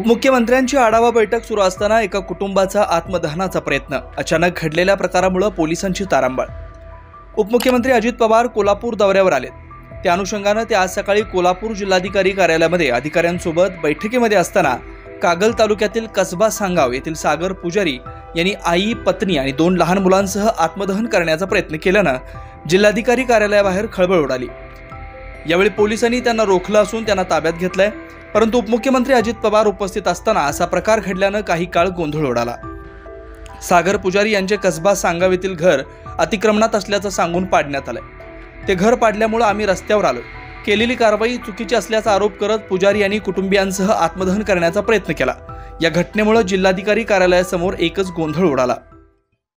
उपमुख्यमंत्र्यांची आढावा बैठक सुरू असताना एका कुटुंबाचा आत्मदहनाचा प्रयत्न, अचानक घडलेल्या प्रकारामुळे पोलिसांची तारांबळ। उपमुख्यमंत्री अजित पवार कोल्हापूर दौऱ्यावर आले। त्या अनुषंगाने ते आज सकाळी कोल्हापूर जिल्हाधिकारी कार्यालयामध्ये अधिकाऱ्यांसोबत बैठकीमध्ये असताना कागल तालुक्यातील कसबा सांगाव येथील सागर पुजारी यांनी आई, पत्नी आणि 2 लहान मुलांसह आत्मदहन करण्याचा प्रयत्न केल्याने जिल्हाधिकारी कार्यालयाबाहेर खळबळ उडाली। यावेळी पोलिसांनी त्यांना रोखलं असून त्यांना ताब्यात घेतलंय, परंतु उपमुख्यमंत्री अजित पवार उपस्थित असताना असा प्रकार घडल्याने काही काळ गोंधळ उडाला। सागर पुजारी यांचे कसबा सांगाव येथील घर अतिक्रमणात असल्याचं सांगून पाडण्यात आलंय। ते घर पाडल्यामुळे आम्ही रस्त्यावर आलो। केलेली कारवाई चुकीची असल्याचा आरोप करत पुजारी यांनी कुटुंबियांसह आत्मदहन करण्याचा प्रयत्न केला। या घटनेमुळे जिल्हाधिकारी कार्यालयासमोर एकच गोंधळ उडाला।